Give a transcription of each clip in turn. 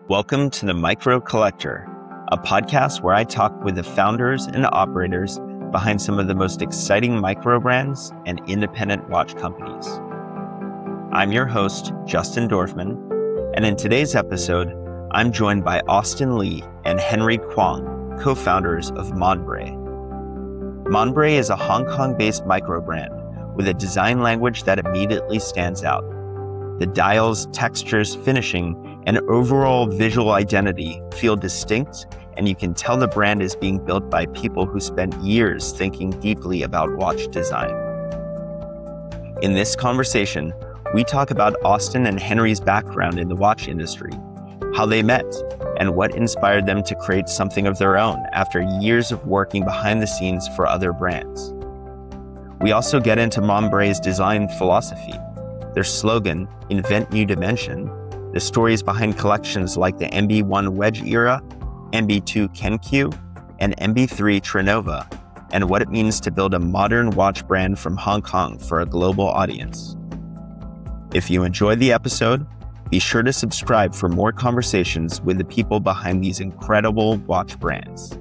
Welcome to the Micro Collector, a podcast where I talk with the founders and operators behind some of the most exciting micro brands and independent watch companies. I'm your host, Justin Dorfman, and in today's episode, I'm joined by Austin Lee and Henry Kwong, co-founders of Monbrey. Monbrey is a Hong Kong-based micro brand with a design language that immediately stands out. The dials, textures, finishing, and overall visual identity feel distinct, and you can tell the brand is being built by people who spent years thinking deeply about watch design. In this conversation, we talk about Austin and Henry's background in the watch industry, how they met, and what inspired them to create something of their own after years of working behind the scenes for other brands. We also get into Monbrey's design philosophy, their slogan, Invent New Dimension, the stories behind collections like the MB1 Wedge Era, MB2 Kenkyū, and MB3 Trinova, and what it means to build a modern watch brand from Hong Kong for a global audience. If you enjoyed the episode, be sure to subscribe for more conversations with the people behind these incredible watch brands.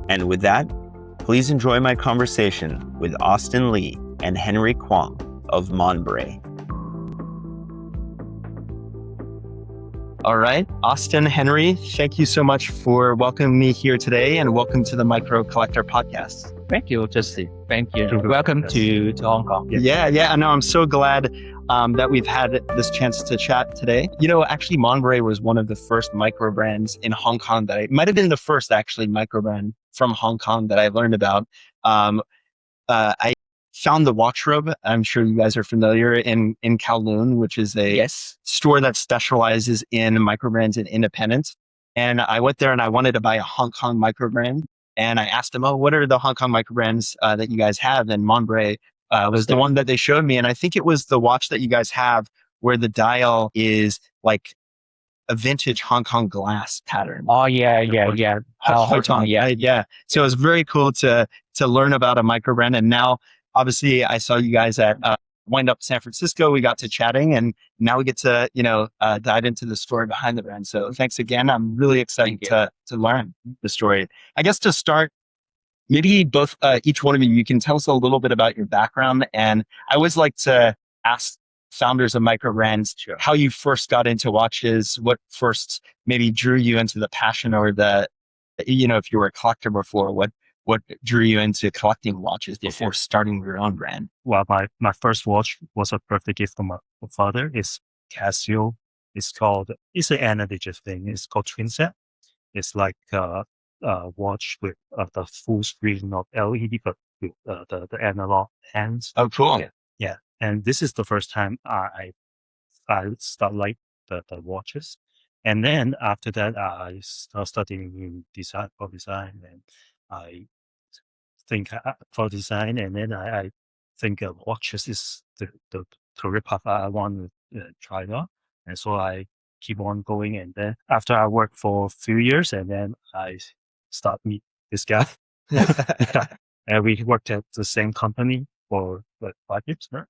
And with that, please enjoy my conversation with Austin Lee and Henry Kwong of Monbrey. All right, Austin, Henry, thank you so much for welcoming me here today, and welcome to the Micro Collector podcast. Thank you, Justin. Thank you. Welcome to Hong Kong. Yeah. No, I'm so glad that we've had this chance to chat today. You know, actually, Monbrey was one of the first micro brands in Hong Kong that might have been the first actually micro brand from Hong Kong that I learned about. I found the watch robe. I'm sure you guys are familiar in Kowloon, which is a store that specializes in micro brands and independents. And I went there and I wanted to buy a Hong Kong micro brand. And I asked them, what are the Hong Kong micro brands that you guys have? And Monbrey was the one that they showed me. And I think it was the watch that you guys have where the dial is like a vintage Hong Kong glass pattern. Oh, yeah. Hong Kong, yeah. So it was very cool to learn about a micro brand. And now, obviously, I saw you guys at Wind Up San Francisco. We got to chatting, and now we get to dive into the story behind the brand. So thanks again. I'm really excited to learn the story. I guess to start, maybe each one of you can tell us a little bit about your background. And I always like to ask founders of micro brands how you first got into watches, what first maybe drew you into the passion, or if you were a collector before, what drew you into collecting watches before starting your own brand? Well, my first watch was a birthday gift from my father. It's Casio. It's an analog thing. It's called Twin Set. It's like a watch with the full screen, not LED, but with the analog hands. Oh, cool. Yeah. And this is the first time I start like the watches. And then after that, I started studying in design, and I think for design, and then I think watches is the career path I want to try on, and so I keep on going. And then after I worked for a few years, and then I start meet this guy, and we worked at the same company for like 5 years, right?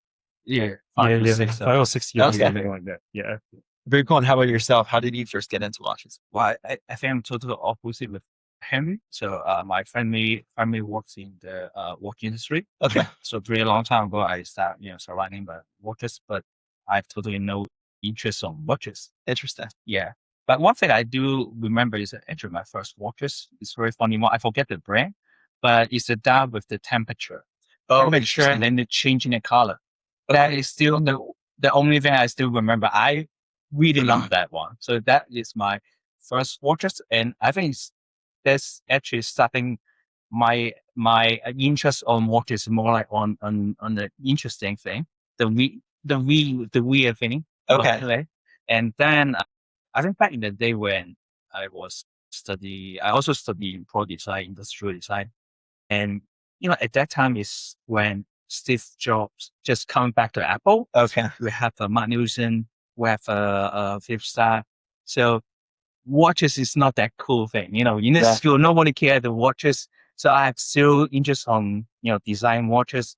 Yeah, 5 or 6 years, Okay. something like that. Yeah. Very cool. And how about yourself? How did you first get into watches? Well, I think I'm totally opposite with Henry. So my family works in the watch industry. Okay. So very long time ago, I started surrounding by watches, but I have totally no interest on watches. Interesting. Yeah. But one thing I do remember is that actually my first watches. It's very funny. I forget the brand, but it's down with the temperature. Temperature. And then the changing the color. But that is still the only thing I still remember. I really love that one. So that is my first watches. And I think that's actually starting my interest on watches more like on the interesting thing, the weird thing. Okay. And then I think back in the day when I also studied pro design, industrial design. And, at that time is when Steve Jobs just coming back to Apple. Okay. We have Mark Newson, we have Philip Starr. So watches is not that cool thing. In this school, nobody cared the watches. So I have still interest on, design watches.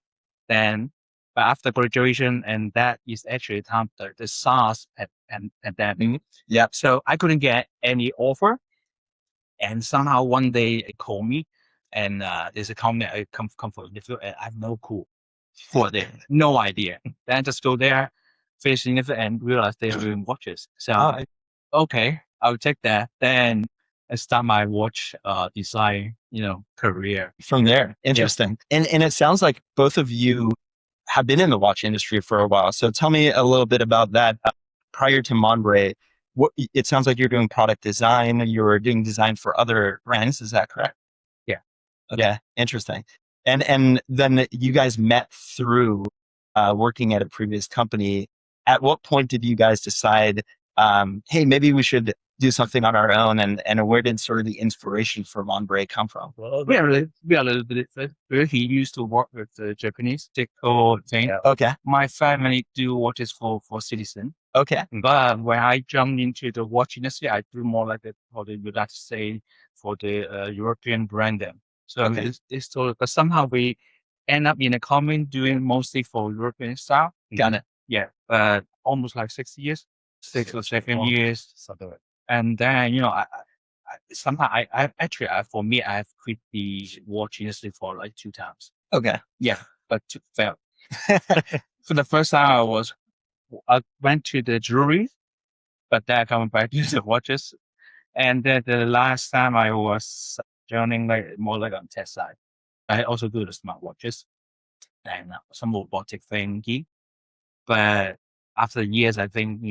Then But after graduation, and that is actually time the SARS pandemic. Yeah. So I couldn't get any offer. And somehow one day they call me, and there's a company I come for interview, and I have no clue for them, no idea. Then I just go there, finish the interview, and realize they're doing watches. So okay, I'll take that. Then I start my watch design, career. From there. Interesting. And it sounds like both of you have been in the watch industry for a while. So tell me a little bit about that. Prior to Monbrey, it sounds like you're doing product design. You were doing design for other brands. Is that correct? Yeah. Okay. Yeah. Interesting. And then you guys met through working at a previous company. At what point did you guys decide, hey, maybe we should do something on our own, and where did sort of the inspiration for Monbrey come from? Well, we are a little bit different. He used to work with the Japanese Seiko thing. Yeah. Okay. My family do watches for citizen. Okay. But when I jumped into the watch industry, I do more like how they would like to say for the European brand them. So Okay. it's sort of, but somehow we end up in a common doing mostly for European style. Got it. Yeah, but almost like 6 years, 6 or 7 years. Something like And then, somehow for me, I've quit the watch industry for like 2 times. Okay. Yeah, but failed. So the first time I went to the jewelry, but then coming back to the watches. And then the last time I was joining more like on test side. I also do the smartwatches and some robotic thingy. But after years, I think,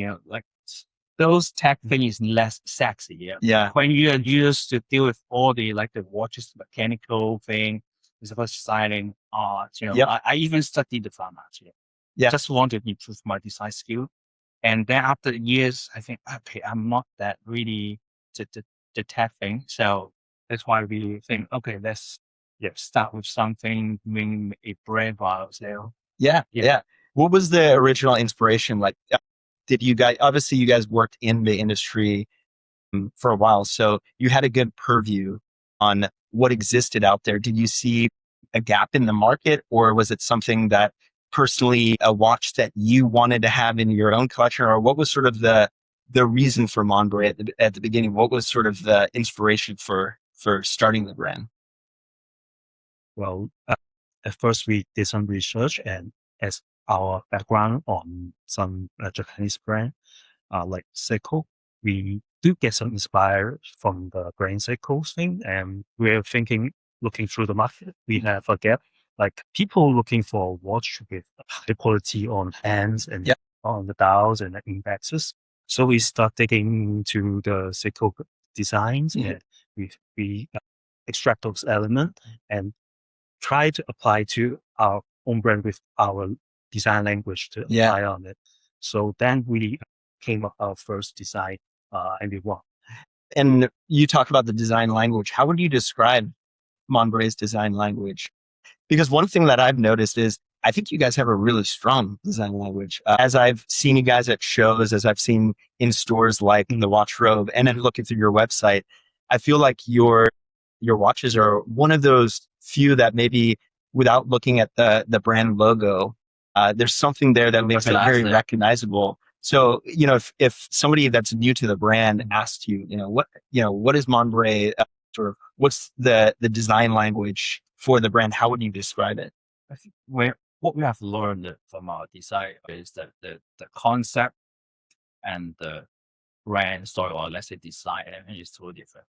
those tech things is less sexy. Yeah. Yeah. When you are used to deal with all the watches, mechanical thing, it's about styling art, Yep. I even studied the fine arts. Yeah. Just wanted to improve my design skill. And then after years, I think, okay, I'm not that really the tech thing. So that's why we think, okay, let's start with something, doing a brand file sale. Yeah. Yeah. What was the original inspiration? Like, did you guys, obviously you guys worked in the industry for a while, so you had a good purview on what existed out there. Did you see a gap in the market, or was it something that personally, a watch that you wanted to have in your own collection, or what was sort of the reason for Monbrey at the beginning? What was sort of the inspiration for starting the brand? well, at first we did some research, and as our background on some Japanese brand, like Seiko, we do get some inspired from the Grand Seiko thing, and we're thinking, looking through the market, we have a gap. Like people looking for a watch with high quality on hands and Yep. on the dials and the indexes. So we start digging into the Seiko designs, and we extract those elements and try to apply to our own brand with our design language to apply on it. So then we came up our first design, MB1. And you talk about the design language. How would you describe Monbrey's design language? Because one thing that I've noticed is I think you guys have a really strong design language. As I've seen you guys at shows, as I've seen in stores like the Watch Robe, and then looking through your website, I feel like your watches are one of those few that maybe without looking at the brand logo, there's something there that makes it very recognizable. So, if somebody that's new to the brand asked you, what is Monbrey, sort of, what's the design language for the brand? How would you describe it? I think what we have learned from our design is that the concept and the brand story, or let's say design, is totally different.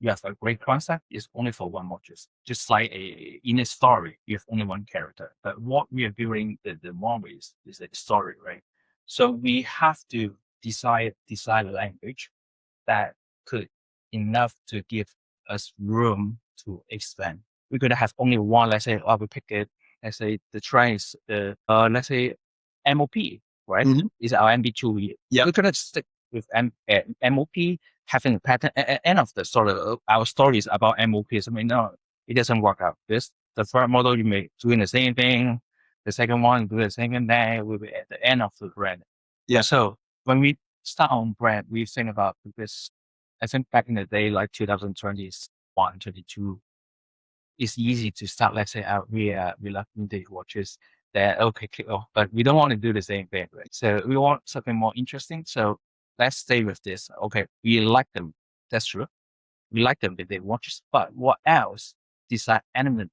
You have a great concept, it's only for one watches. Just like in a story, you have only one character. But what we are building the Monbrey is a story, right? So we have to design a language that could enough to give us room to expand. We could have only one, let's say, we pick it, let's say the trend is let's say MOP, right? Is our MB2. Yep. We could stick with MOP, having a pattern. End of the story, our story is about MOPs. I mean, no, it doesn't work out. The first model, you may doing the same thing. The second one, do the same thing. Then we'll be at the end of the brand. Yeah. So when we start on brand, we think about this. I think back in the day, like 2021, 22, it's easy to start. Let's say we love vintage watches. then okay, click off. But we don't want to do the same thing, right? So we want something more interesting. So let's stay with this. Okay, we like them. That's true. We like them with the watches, but what else design element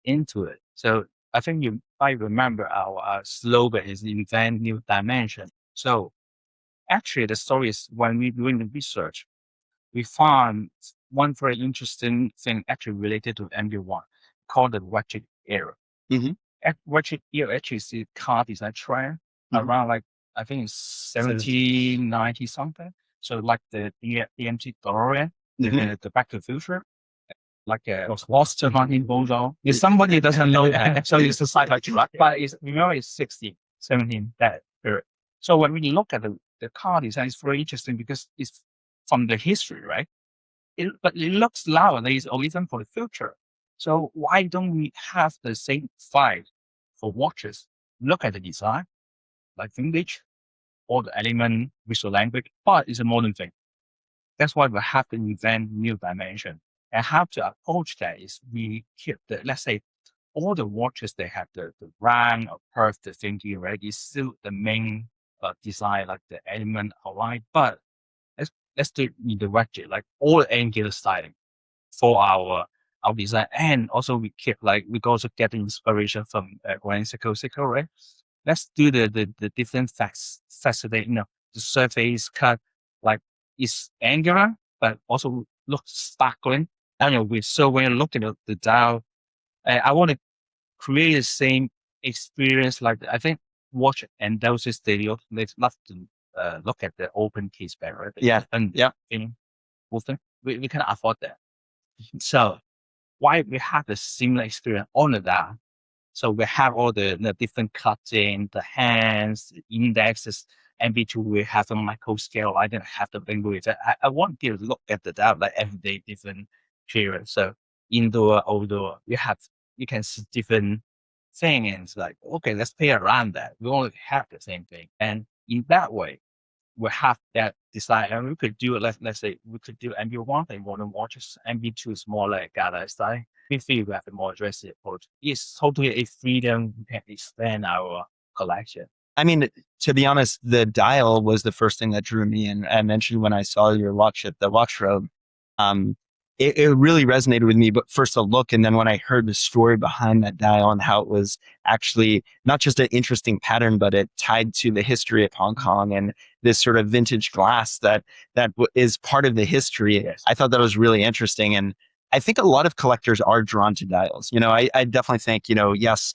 into it? So I think you might remember our slogan is invent new dimension. So actually the story is when we doing the research, we found one very interesting thing actually related to MB1 called the Wedge Era. Wedge Era actually is the car design trend around like, I think it's 70, 90 something. So like the DMC DeLorean, the Back to the Future, like what's the one in Bozo? If somebody doesn't know that, so it's a sci-fi truck, but remember it's 60, 17, that period. So when we look at the car design, it's very interesting because it's from the history, right? But it looks nowadays or even for the future. So why don't we have the same vibe for watches? Look at the design, like vintage, all the element, visual language, but it's a modern thing. That's why we have to invent new dimension. And how to approach that is we keep let's say, all the watches, they have the round or curved the thinking, right? It's still the main design, like the element outline, but let's do it in the wedge, like all angular styling for our design. And also we keep we also get inspiration from Grand Cycle, right? Let's do the different facet, the surface cut, like it's angular, but also looks sparkling. So when you look at the dial, I want to create the same experience. Like I think watch and those they love to look at the open case back, right? We can afford that. So why we have the similar experience on the dial? So we have all the different cutting, the hands, the indexes. MB2 we have a micro scale. I didn't have the thing with it. I want to look at the dial like every day different period. So indoor, outdoor, you can see different thing, and it's like, okay, let's play around that. We only have the same thing. And in that way, we have that design. And we could do, let's say, we could do MB1 and modern watches. MB2 is more like gala style. We feel we have a more dressy approach. It's totally a freedom. We can expand our collection. I mean, to be honest, the dial was the first thing that drew me in. I mentioned when I saw your watch at the watch robe, it really resonated with me. But first a look, and then when I heard the story behind that dial and how it was actually not just an interesting pattern, but it tied to the history of Hong Kong and this sort of vintage glass that is part of the history. Yes. I thought that was really interesting. And I think a lot of collectors are drawn to dials. I definitely think, yes,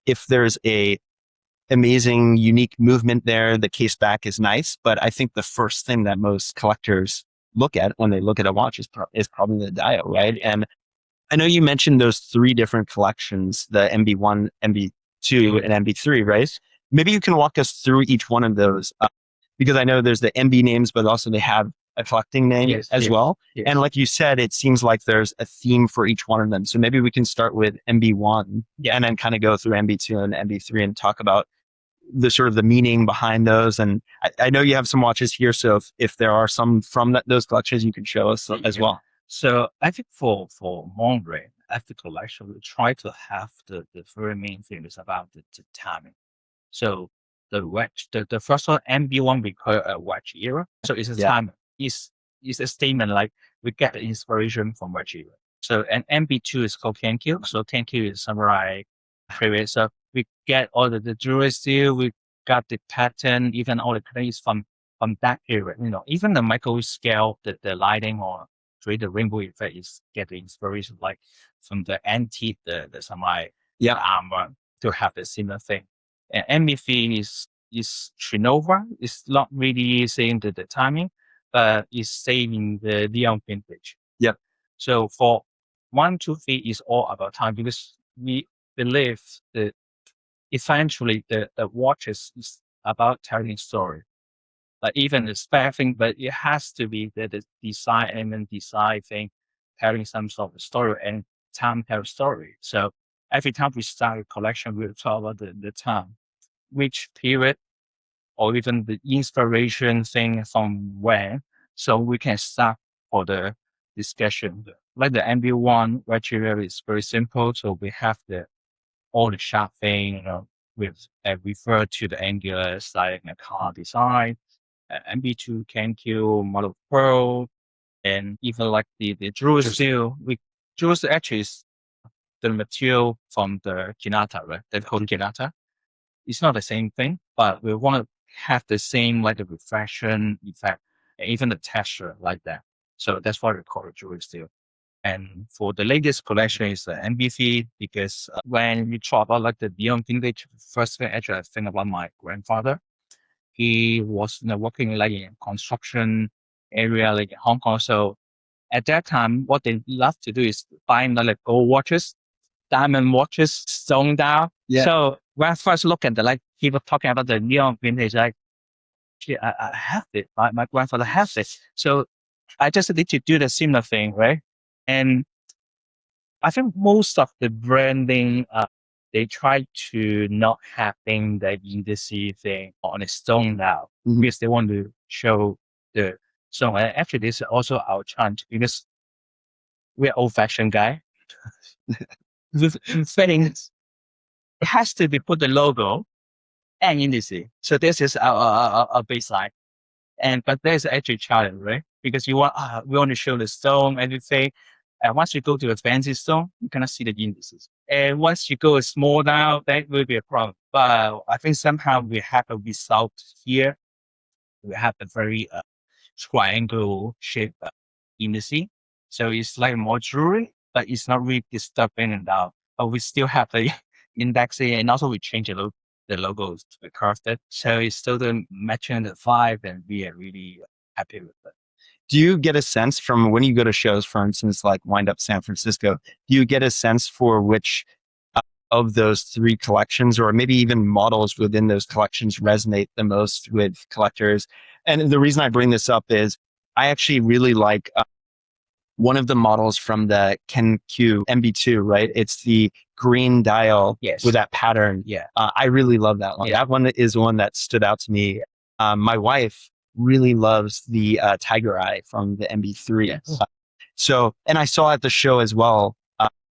if there's a amazing, unique movement there, the case back is nice. But I think the first thing that most collectors look at when they look at a watch is probably the dial, right? And I know you mentioned those three different collections, the MB1, MB2, and MB3, right? Maybe you can walk us through each one of those, because I know there's the MB names, but also they have a collecting name as well. Yes. And like you said, it seems like there's a theme for each one of them. So maybe we can start with MB1 and then kind of go through MB2 and MB3 and talk about the sort of the meaning behind those. And I know you have some watches here, so if there are some from those collections, you can show us as well. So I think for Monbrey, after collection, we try to have the very main thing is about the timing. So the wedge, the first one, MB1, we call a wedge era. So it's a time, it's a statement like we get the inspiration from wedge era. So and MB2 is called Kenkyū. So Kenkyū is samurai period. So we get all the jewelry steel, we got the pattern, even all the things from that period. Even the micro scale, the lighting or create the rainbow effect is getting inspiration like from the antique, the samurai armor to have the similar thing. And MB3 is Trinova. It's not really saying the timing, but it's saying the neon vintage. Yep. So for 1, 2, 3 is all about time because we believe that eventually the watches is about telling story. Like even the spare thing, but it has to be the design element, design thing, telling some sort of story and time tell story. So every time we start a collection, we'll talk about the time, which period, or even the inspiration thing from when. So we can start for the discussion. Like the MB1 Wedge Era is very simple. So we have all the sharp thing, with refer to the Angular like a car design, MB2 Kenkyū, Model Pro, and even like the Jewel Steel. Jewel Steel actually is the material from the Hinata, right? They call it Hinata. It's not the same thing, but we want to have the same like the reflection effect, and even the texture like that. So that's why we call it Jewel Steel. And for the latest collection is the MB3 because when you talk about like the neon vintage, first thing actually I think about my grandfather. He was working like in construction area like in Hong Kong. So at that time, what they love to do is buying like gold watches, diamond watches, stone down. Yeah. So when I first look at the like people talking about the neon vintage, like I have it. My grandfather has it. So I just need to do the similar thing, right? And I think most of the branding, they try to not having the indices thing on a stone now because they want to show the stone. And actually, this is also our challenge because we're old-fashioned guy. With fittings, it has to be put the logo and indices. So this is our baseline. But there's actually a challenge, right? Because we want to show the stone, everything. And once you go to a fancy stone, you cannot see the indices. And once you go small down, that will be a problem. But I think somehow we have a result here. We have a very triangle shape indice. So it's like more jewelry, but it's not really disturbing and down. But we still have the indexing, and also we change the logos to be curved. So it's still the matching the vibe, and we are really happy with it. Do you get a sense from when you go to shows, for instance, like Wind Up San Francisco, do you get a sense for which of those three collections, or maybe even models within those collections, resonate the most with collectors? And the reason I bring this up is I actually really like one of the models from the Kenkyū MB2, right? It's the green dial with that pattern. Yeah. I really love that one. Yeah. That one is one that stood out to me. My wife really loves the Tiger Eye from the MB3. Yes. So, and I saw at the show as well,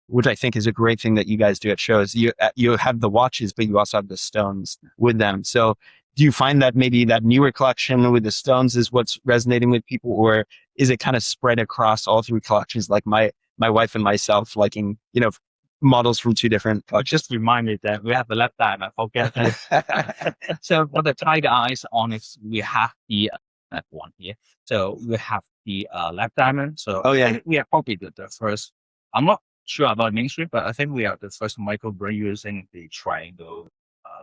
which I think is a great thing that you guys do at shows. You have the watches, but you also have the stones with them. So do you find that maybe that newer collection with the stones is what's resonating with people, or is it kind of spread across all three collections, like my wife and myself liking, models from two different collections? Just remind me that we have the left diamond. I forget that. So for the Tiger Eyes Onyx, we have the that one here. So we have the left diamond. So I think we are probably the first. I'm not sure about mainstream, but I think we are the first microbrand using the triangle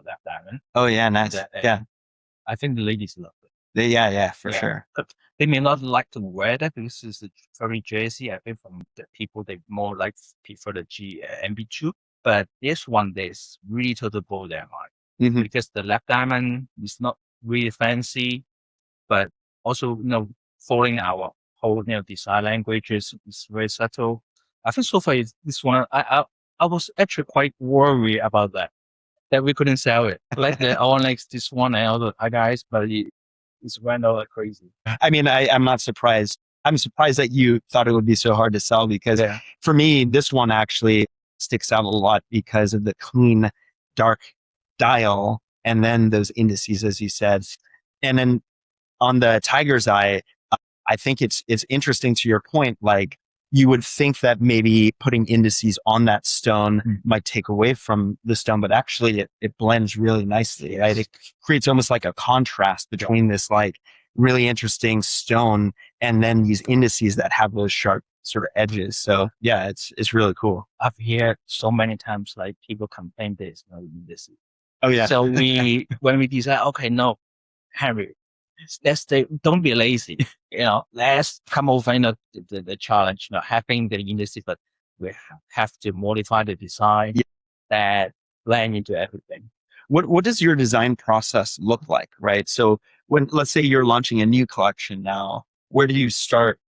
left diamond. Oh yeah, nice. Yeah, I think the ladies love it. Yeah, for sure. They may not like to wear that because it's very jazzy. I think from the people, they more like prefer the MB2. But this one is really total blow their mind because the left diamond is not really fancy, but also following our whole design languages is very subtle. I think so far this one I was actually quite worried about that we couldn't sell it. Like the Onyx, this one and other guys, but it's went all like crazy. I mean, I'm not surprised. I'm surprised that you thought it would be so hard to sell because for me, this one actually sticks out a lot because of the clean, dark dial and then those indices, as you said. And then on the Tiger's Eye, I think it's interesting to your point. Like, you would think that maybe putting indices on that stone might take away from the stone, but actually it blends really nicely, right? It creates almost like a contrast between this like really interesting stone and then these indices that have those sharp sort of edges. So yeah, it's really cool. I've heard so many times like people complain there's no indices. Oh yeah. So when we decide, okay, no, Henry, don't be lazy. Let's come over the challenge. Having the indices, but we have to modify the design that blend into everything. What does your design process look like, right? So when, let's say you're launching a new collection now, where do you start?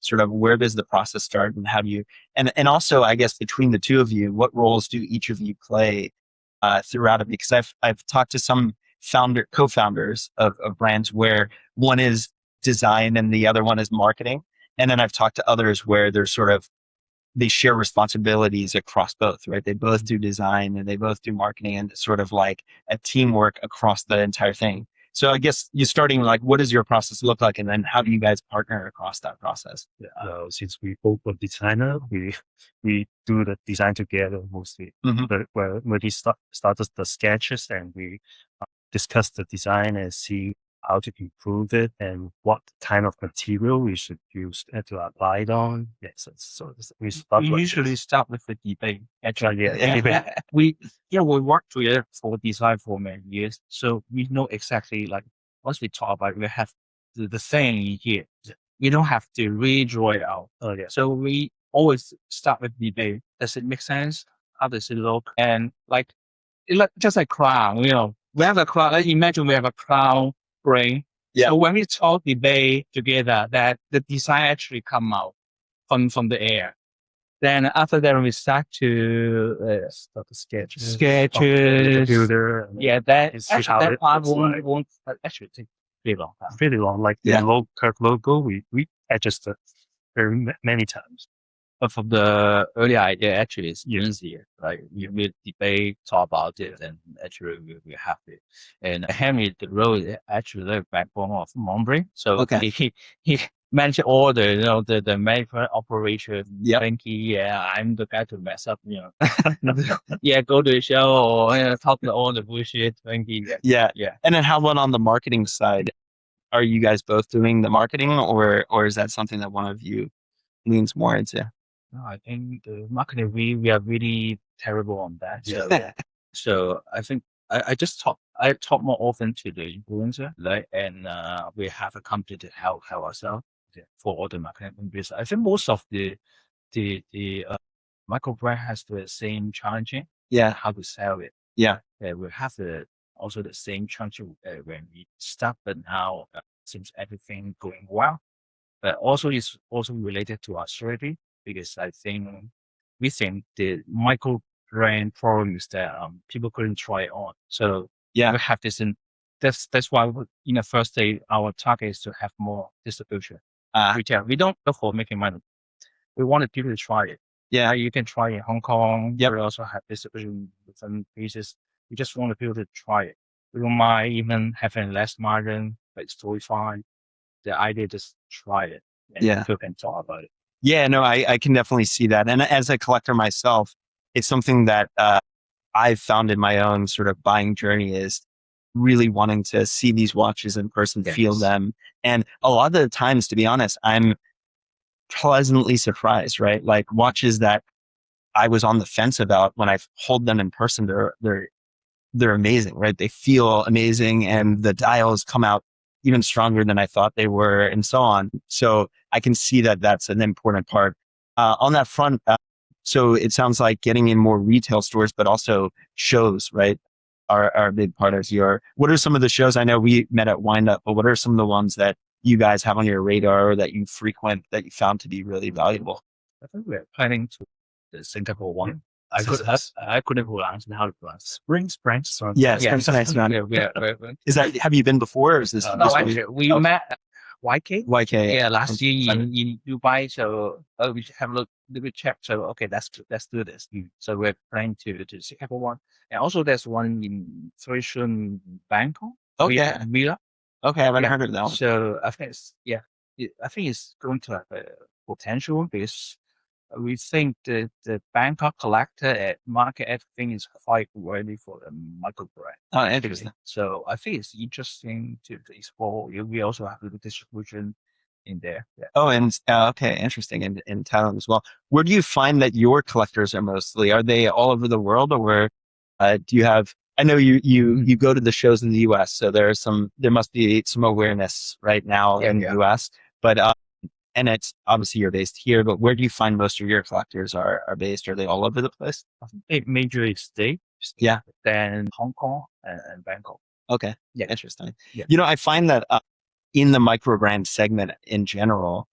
Sort of where does the process start, and how do you? And also, I guess between the two of you, what roles do each of you play throughout it? Because I've talked to some co-founders of brands where one is design and the other one is marketing. And then I've talked to others where they're sort of they share responsibilities across both, right? They both do design and they both do marketing, and it's sort of like a teamwork across the entire thing. So I guess you're starting like, what does your process look like? And then how do you guys partner across that process? Since we both are designer, we do the design together mostly. Mhm. But when we started the sketches, and we discuss the design and see how to improve it and what kind of material we should use to apply it on. Yes, so we start. We like usually this. start with the debate. Actually, Yeah. we work together for design for many years, so we know exactly like once we talk about it, we have the thing here. We don't have to redraw it out. Yeah. So we always start with debate. Does it make sense? How does it look? And like just like crown, we have a crown. Like imagine we have a crown brain. Yeah. So when we talk debate together, that the design actually come out from the air. Then after that, we start to Start the sketches. sketches. Computer. Yeah, that It's how that it part looks like. won't actually take pretty long time. Pretty long. Like Yeah. the curve logo, we adjusted very many times. But from the early idea, actually, it's easier. Like we debate, talk about it, and actually we have it. And Henry, the role is actually the backbone of Monbrey. So Okay. he manage all the the management operation. Yep. Frankie, I'm the guy to mess up. Yeah, go to the show or talk to all the bullshit. Frankie. Yeah. Yeah. And then how about on the marketing side? Are you guys both doing the marketing, or is that something that one of you leans more into? No, I think the marketing we are really terrible on that. So so I think I just talk more often to the influencer, like, and we have a company to help ourselves for all the marketing business. I think most of the microbrand has the same challenging. Yeah. How to sell it. Yeah. We have also the same challenge when we start, but now seems everything going well. But also it's also related to our strategy, because we think the micro brand problem is that people couldn't try it on. So Yeah. we have this that's why in the first day our target is to have more distribution. Retail. We don't look for making money. We wanted people to try it. Yeah. You can try in Hong Kong. Yep. We also have distribution in some places. We just want people to try it. We don't mind even having less margin, but it's totally fine. The idea is just try it. And Yeah. people can talk about it. Yeah, no, I can definitely see that. And as a collector myself, it's something that I've found in my own sort of buying journey is really wanting to see these watches in person, feel Yes. them. And a lot of the times, to be honest, I'm pleasantly surprised, right? Like watches that I was on the fence about, when I hold them in person, they're amazing, right? They feel amazing, and the dials come out even stronger than I thought they were, and so on. So I can see that that's an important part. On that front, so it sounds like getting in more retail stores, but also shows, right, are a big part of your. What are some of the shows? I know we met at Wind Up, but what are some of the ones that you guys have on your radar or that you frequent that you found to be really valuable? I think we're planning to the Singapore one. I couldn't pronounce how to pronounce. Spring. Yes, nice, man. Is that, have you been before, or is this? No, actually, we met YK. YK. Yeah, last year in Dubai. So we have a little check. So okay, let's do this. So we're planning to Singapore one, and also there's one in very soon Bangkok. Oh yeah, Villa. Okay, I haven't heard of that one. So I think I think it's going to have a potential, because we think the Bangkok collector market, everything is quite ready for the microbrand. Oh, interesting. So I think it's interesting to explore. We also have the distribution in there. Yeah. Oh, and okay, interesting. In Thailand as well. Where do you find that your collectors are mostly? Are they all over the world, or do you have? I know you go to the shows in the U.S., so there must be some awareness right now in the U.S. But and it's obviously you're based here, but where do you find most of your collectors are based? Are they all over the place? I think major state. Yeah. Then Hong Kong and Bangkok. Okay. Yeah. Interesting. Yeah. I find that in the microbrand segment in general,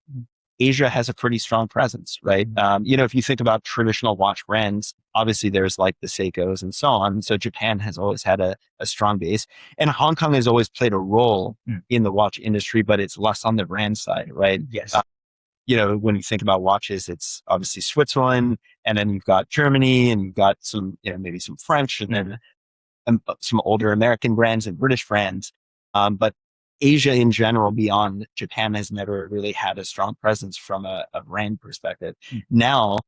Asia has a pretty strong presence, right? If you think about traditional watch brands, obviously there's like the Seikos and so on. So Japan has always had a strong base, and Hong Kong has always played a role in the watch industry, but it's less on the brand side, right? Yes. when you think about watches, it's obviously Switzerland, and then you've got Germany, and you've got some, maybe some French, and then some older American brands and British brands. But Asia in general, beyond Japan, has never really had a strong presence from a brand perspective. Now,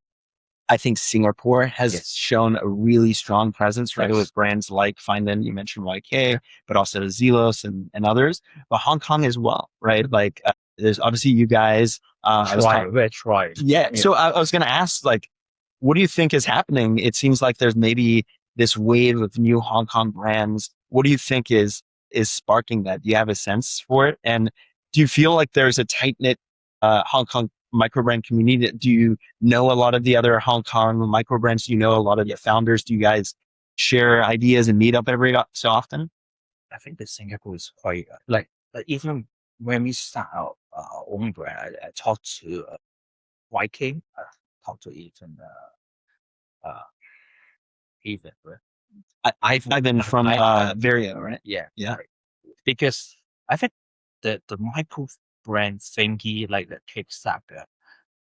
I think Singapore has shown a really strong presence, right, with brands like Finden, you mentioned YK, but also Zelos and others, but Hong Kong as well, right? Like there's obviously you guys. We're trying. Yeah. So I was going to ask, like, what do you think is happening? It seems like there's maybe this wave of new Hong Kong brands. What do you think is sparking that? Do you have a sense for it? And do you feel like there's a tight knit Hong Kong microbrand community? Do you know a lot of the other Hong Kong microbrands? Do you know a lot of the founders? Do you guys share ideas and meet up every so often? I think that Singapore is quite like even when we start our own brand, I talked to YK, talked to even right? I've been from Vario, right? Yeah. Right. Because I think the micro brand thingy, like the Kickstarter,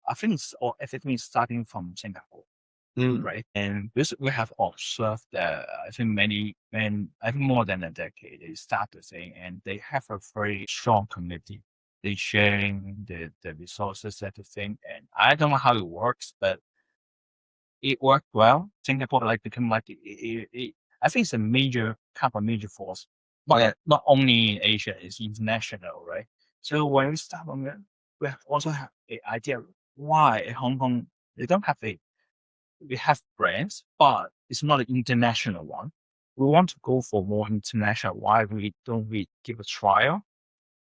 I think everything is starting from Singapore, right? And this we have observed that I think I think more than a decade they start the thing, and they have a very strong community. They sharing the resources, everything, and I don't know how it works, but it worked well. Singapore become like I think it's a major force, but not only in Asia, it's international, right? So when we start on it, we also have an idea why in Hong Kong they don't have we have brands, but it's not an international one. We want to go for more international. Why we give a trial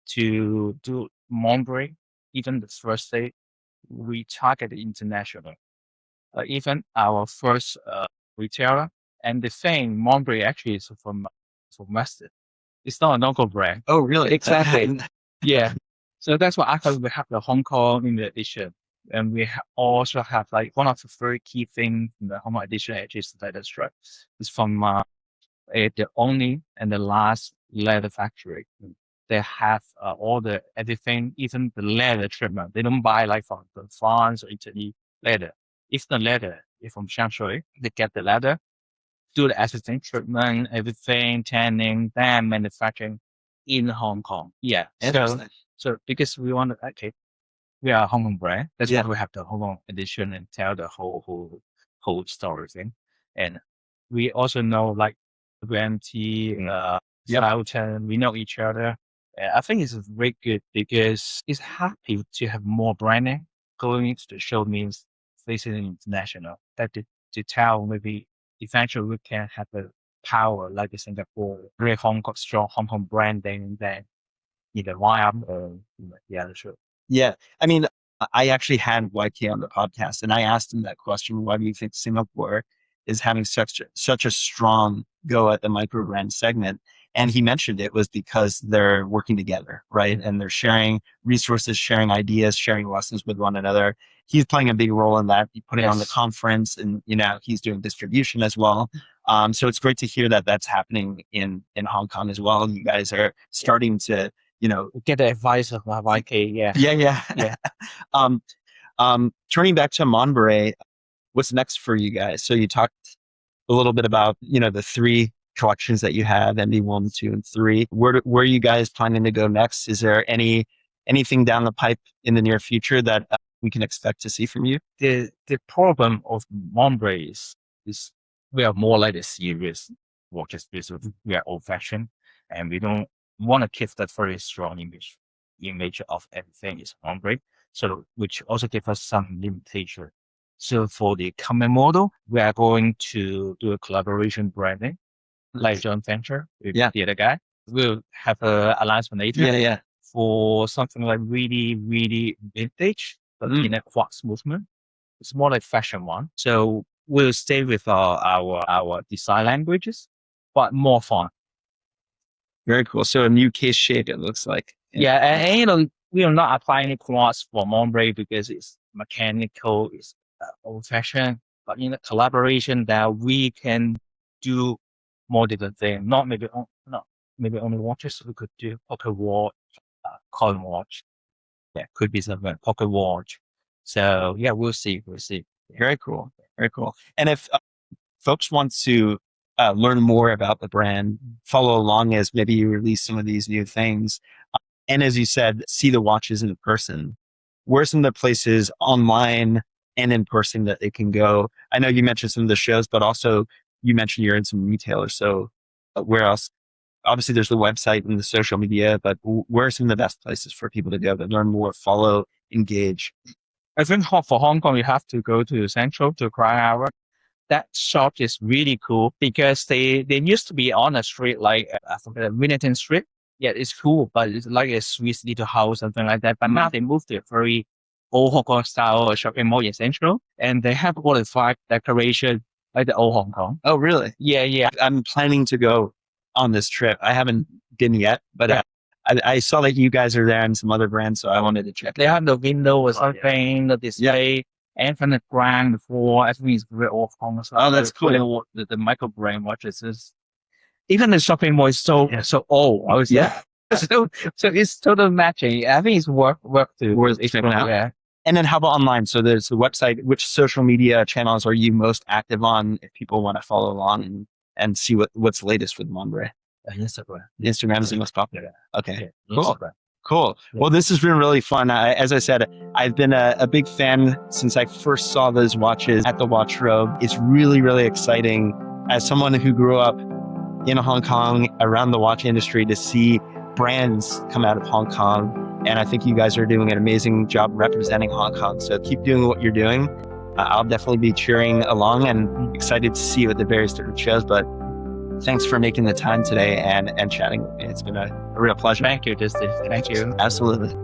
to do Monbrey? Even the first day, we target the international. Even our first retailer, and the thing, Monbrey actually is from Western. It's not a local brand. Oh, really? Exactly. Yeah. So that's why actually we have the Hong Kong in the edition, and we also have like one of the very key things in the Hong Kong edition actually is the leather stripe. It's from the only and the last leather factory. They have all the everything, even the leather treatment. They don't buy like from France or Italy leather. If the leather is from Shanghai, they get the leather, do the assistant treatment, everything, tanning, then manufacturing in Hong Kong. Yeah. So because we want to, we are a Hong Kong brand. That's why we have the Hong Kong edition and tell the whole story thing. And we also know like WMT, Southern, we know each other. I think it's very good because it's happy to have more branding going into the show means facing international. That to tell maybe eventually we can have a power like Singapore, very strong Hong Kong branding than either YM or the other show. Yeah. I mean, I actually had YK on the podcast and I asked him that question. Why do you think Singapore is having such a strong go at the microbrand segment? And he mentioned it was because they're working together, right? And they're sharing resources, sharing ideas, sharing lessons with one another. He's playing a big role in that. He put it on the conference and, he's doing distribution as well. So it's great to hear that that's happening in Hong Kong as well. You guys are starting to, get the advice of my YK. Yeah. Turning back to Monbrey, what's next for you guys? So you talked a little bit about, the three collections that you have, MB1, 2, and 3. Where are you guys planning to go next? Is there anything down the pipe in the near future that we can expect to see from you? The problem of Monbrey is we are more like a serious watches business. We are old fashioned and we don't want to keep that very strong image of everything is Monbrey. So which also gives us some limitation. So for the coming model, we are going to do a collaboration branding, like joint venture with the other guy. We'll have an alliance later. Yeah. For something like really, really vintage, but in a quartz movement. It's more like fashion one. So we'll stay with our design languages, but more fun. Very cool. So a new case shape, it looks like. Yeah, and we are not applying any quartz for Monbrey because it's mechanical, it's old fashioned, but in a collaboration that we can do more different things. Not maybe only watches. We could do pocket watch, coin watch. Yeah, could be something pocket watch. So yeah, we'll see. We'll see. Very cool. Very cool. And if folks want to learn more about the brand, follow along as maybe you release some of these new things, and as you said, see the watches in person, where are some of the places online and in person that they can go? I know you mentioned some of the shows, but also you mentioned you're in some retailers. So where else? Obviously, there's the website and the social media, but where are some of the best places for people to go to learn more, follow, engage? I think for Hong Kong, you have to go to Central to Crown Hour. That shop is really cool because they used to be on a street like I forget Winnington Street. Yeah, it's cool, but it's like a Swiss little house, something like that. But now they moved to a very old Hong Kong style shopping mall in Central, and they have all the 5 decoration like the old Hong Kong. Oh, really? Yeah. I'm planning to go on this trip. I haven't been yet, but I saw that you guys are there and some other brands, so I wanted to check. They have the window or something, the display, and from the ground, the floor. I think it's very old Hong Kong. Oh, that's cool. The Microbrand watches is. Even the shopping mall is so old. I was so it's totally matching. I think it's worth to checking out. Yeah. And then how about online? So there's the website. Which social media channels are you most active on if people want to follow along and see what's latest with Monbrey? Instagram. Instagram is the most popular. Okay, Cool. Cool. Well, this has been really fun. As I said, I've been a big fan since I first saw those watches at the Watch Robe. It's really, really exciting as someone who grew up in Hong Kong around the watch industry to see brands come out of Hong Kong. And I think you guys are doing an amazing job representing Hong Kong. So keep doing what you're doing. I'll definitely be cheering along and excited to see you at the various different shows. But thanks for making the time today and chatting with me. It's been a real pleasure. Thank you, Justin. Thank you. Absolutely.